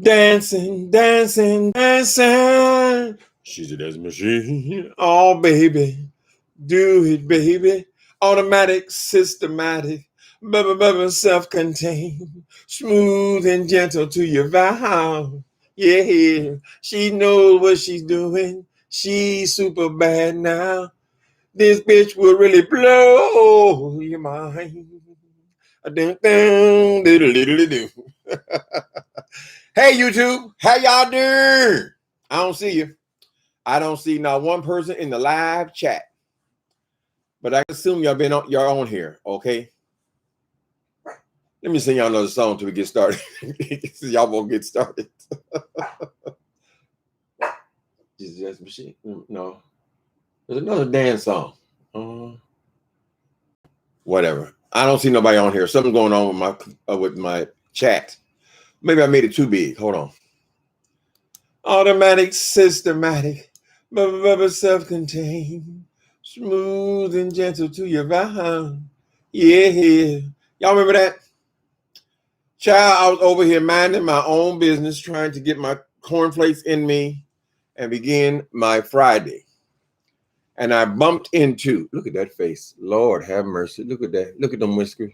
Dancing, dancing, dancing. She's a dance machine. Oh, baby. Do it, baby. Automatic, systematic, self-contained, smooth and gentle to your vow. Yeah, she knows what she's doing. She's super bad now. This bitch will really blow your mind. Dun, dun, diddle, diddle, diddle. Hey, YouTube, how y'all doing? I don't see you. I don't see not one person in the live chat. But I assume y'all on here, okay? Let me sing y'all another song till we get started. Y'all won't get started. Is that machine? No. There's another dance song. Whatever. I don't see nobody on here. Something's going on with my chat. Maybe I made it too big. Hold on. Automatic, systematic, self-contained, smooth and gentle to your vow. Yeah. Y'all remember that? Child, I was over here minding my own business, trying to get my cornflakes in me and begin my Friday. And I bumped into, look at that face. Lord have mercy. Look at that. Look at them whiskers.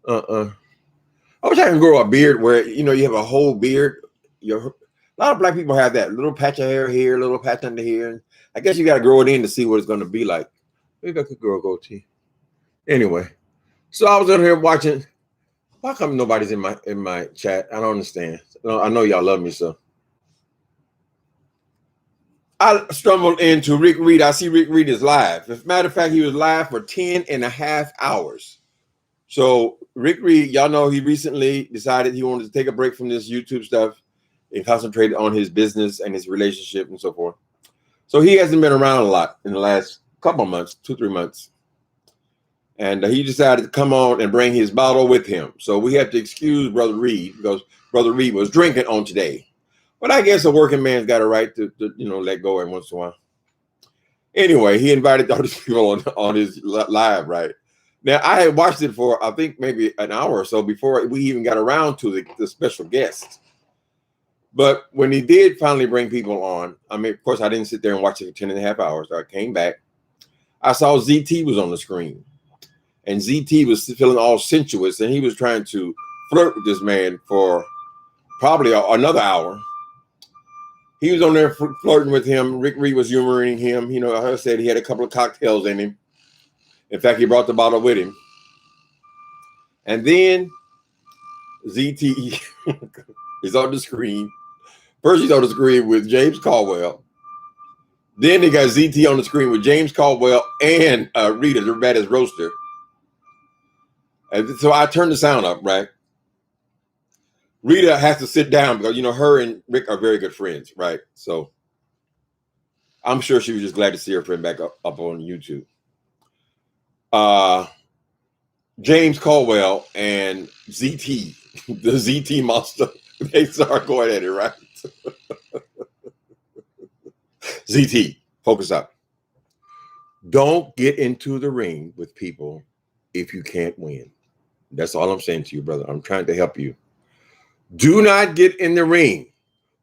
I wish I can grow a beard where, you have a whole beard. A lot of black people have that little patch of hair here, little patch under here. I guess you got to grow it in to see what it's going to be like. Maybe I could grow a goatee. Anyway, so I was over here watching. Why come nobody's in my chat? I don't understand. I know y'all love me, so. I stumbled into Rick Reed. I see Rick Reed is live. As a matter of fact, he was live for 10 and a half hours. So Rick Reed, y'all know he recently decided he wanted to take a break from this YouTube stuff and concentrate on his business and his relationship and so forth. So he hasn't been around a lot in the last couple of months, 2-3 months. And he decided to come on and bring his bottle with him. So we have to excuse Brother Reed because Brother Reed was drinking on today. But I guess a working man's got a right to let go every once in a while. Anyway, he invited all these people on his live, right? Now, I had watched it for, I think, maybe an hour or so before we even got around to the special guest. But when he did finally bring people on, I mean, of course, I didn't sit there and watch it for 10 and a half hours. I came back. I saw ZT was on the screen. And ZT was feeling all sensuous, and he was trying to flirt with this man for probably another hour. He was on there flirting with him. Rick Reed was humoring him. Like I said, he had a couple of cocktails in him. In fact, he brought the bottle with him. And then ZT is on the screen. First, he's on the screen with James Caldwell. Then they got ZT on the screen with James Caldwell and Rita, the baddest roaster. And so I turned the sound up, right? Rita has to sit down because, her and Rick are very good friends, right? So I'm sure she was just glad to see her friend back up on YouTube. James Caldwell and ZT, the ZT monster, they start going at it, right? ZT, focus up. Don't get into the ring with people if you can't win. That's all I'm saying to you, brother. I'm trying to help you. Do not get in the ring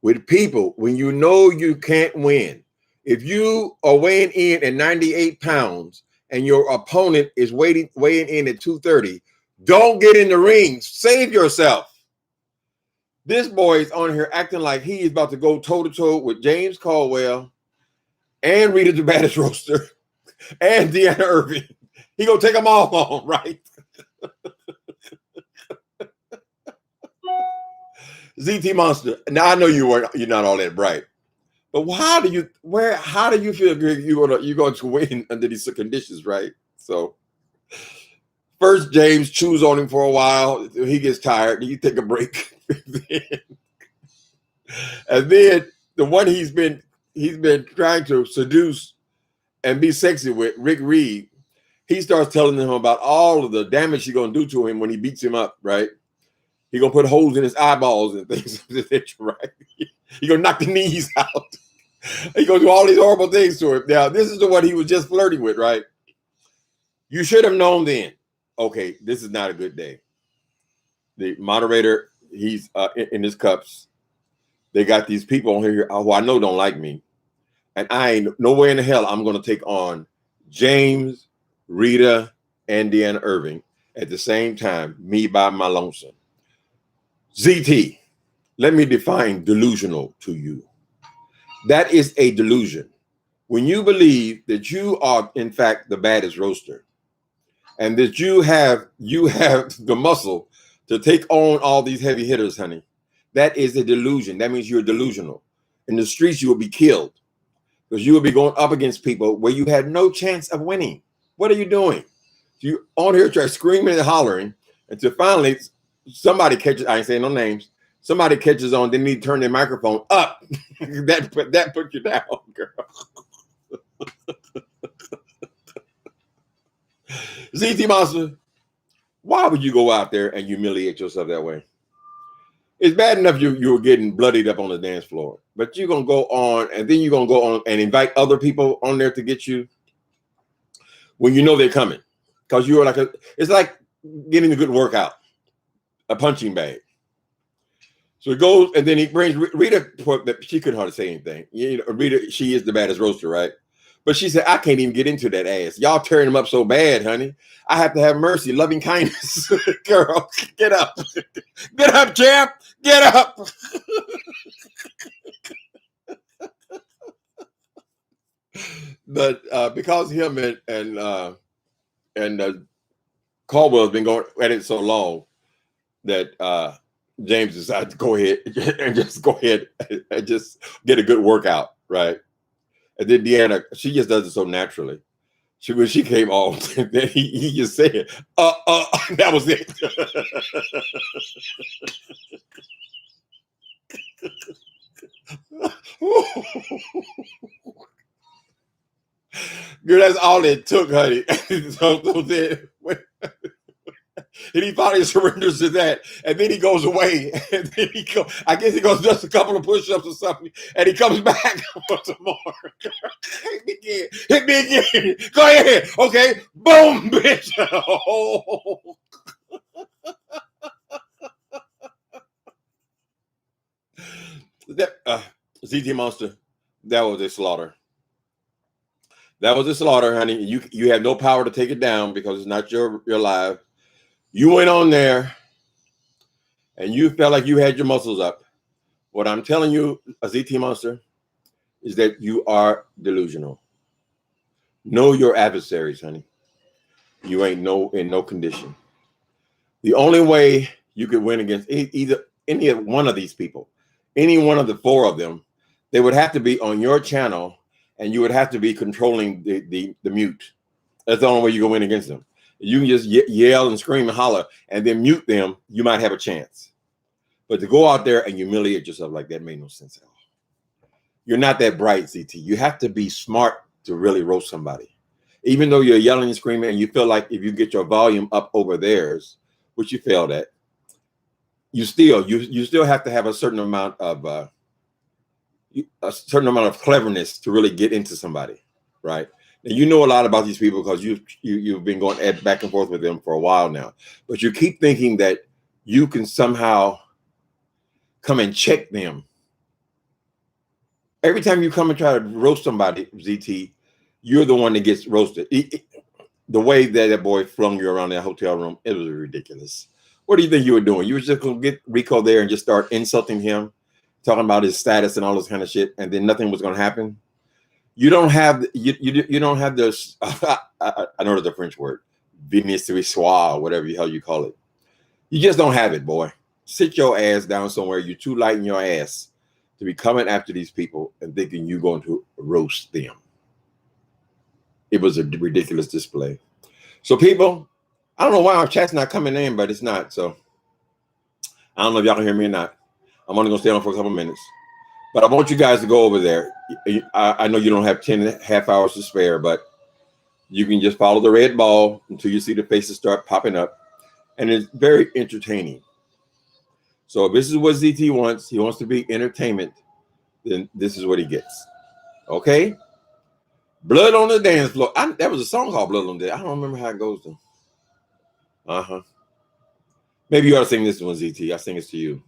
with people when you know you can't win. If you are weighing in at 98 pounds and your opponent is weighing in at 230, don't get in the ring. Save yourself. This boy is on here acting like he is about to go toe-to-toe with James Caldwell and Rita the baddest roaster and Deanna Irving. He gonna take them all on, right? ZT Monster. Now I know you're not all that bright, but how do you feel you're going to win under these conditions, right? So first James chews on him for a while. He gets tired. You take a break, and then the one he's been trying to seduce and be sexy with, Rick Reed, he starts telling him about all of the damage he's gonna do to him when he beats him up, right? He gonna put holes in his eyeballs and things, right? He gonna knock the knees out. He gonna do all these horrible things to him. Now, this is the one he was just flirting with, right? You should have known then. Okay, this is not a good day. The moderator he's in his cups. They got these people on here who I know don't like me. And I ain't nowhere in the hell I'm going to take on James, Rita, and Deanna Irving at the same time, me by my lonesome. ZT, let me define delusional to you. That is a delusion. When you believe that you are, in fact, the baddest roaster, and that you have the muscle to take on all these heavy hitters, honey, that is a delusion. That means you're delusional. In the streets, you will be killed because you will be going up against people where you had no chance of winning. What are you doing? You on here try screaming and hollering until finally somebody catches. I ain't saying no names. Somebody catches on. They need to turn their microphone up. that put you down, girl. ZT Monster, why would you go out there and humiliate yourself that way? It's bad enough you were getting bloodied up on the dance floor, but you're gonna go on and then you're gonna go on and invite other people on there to get you when you know they're coming. Because you are it's like getting a good workout, a punching bag. So it goes, and then he brings Rita. She couldn't hardly say anything. You know, Rita, she is the baddest roaster, right? But she said, I can't even get into that ass. Y'all tearing him up so bad, honey. I have to have mercy, loving kindness. Girl, get up. Get up, champ. Get up. But because him and Caldwell has been going at it so long that James decided to go ahead and just get a good workout, right? And then Deanna, she just does it so naturally. When she came on, then he just said, that was it. Girl, that's all it took, honey. And he finally surrenders to that, and then he goes away, and then I guess he goes just a couple of push-ups or something, and he comes back for some more. Hit me again. Go ahead. Okay. Boom, bitch. Oh. ZT Monster, that was a slaughter. That was a slaughter, honey. You have no power to take it down because it's not your live. You went on there and you felt like you had your muscles up. What I'm telling you, a ZT Monster, is that you are delusional. Know your adversaries, honey. You ain't in no condition. The only way you could win against either any one of these people, any one of the four of them, they would have to be on your channel and you would have to be controlling the mute. That's the only way you can win against them. You can just yell and scream and holler and then mute them. You might have a chance. But to go out there and humiliate yourself like that made no sense at all. You're not that bright, ZT. You have to be smart to really roast somebody. Even though you're yelling and screaming and you feel like if you get your volume up over theirs, which you failed at, you still have to have a certain amount of cleverness to really get into somebody, right? And you know a lot about these people because you've been going back and forth with them for a while now. But you keep thinking that you can somehow come and check them. Every time you come and try to roast somebody, ZT, you're the one that gets roasted. The way that boy flung you around that hotel room, it was ridiculous. What do you think you were doing? You were just going to get Rico there and just start insulting him, talking about his status and all this kind of shit, and then nothing was going to happen? You don't have you don't have this. I know there's a French word, vinissoir, whatever the hell you call it. You just don't have it, boy. Sit your ass down somewhere. You're too light in your ass to be coming after these people and thinking you're going to roast them. It was a ridiculous display. So people, I don't know why our chat's not coming in, but it's not. So I don't know if y'all can hear me or not. I'm only going to stay on for a couple minutes. But I want you guys to go over there. I know you don't have 10.5 hours to spare, but you can just follow the red ball until you see the faces start popping up. And it's very entertaining. So if this is what ZT wants, he wants to be entertainment, then this is what he gets. Okay? Blood on the dance floor. That was a song called Blood on the Dance. I don't remember how it goes though. Maybe you ought to sing this one, ZT. I sing it to you.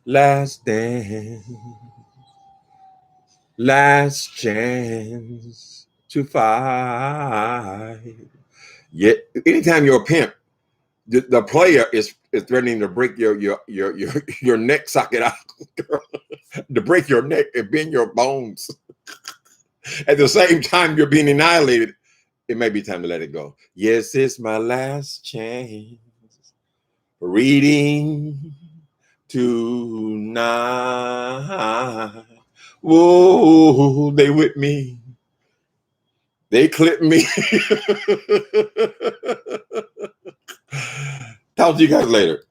Last dance, last chance to fight. Yet, anytime you're a pimp, the player is threatening to break your neck socket out, to break your neck and bend your bones. At the same time, you're being annihilated. It may be time to let it go. Yes, it's my last chance. Reading tonight. Whoa, they with me. They clip me. Talk to you guys later.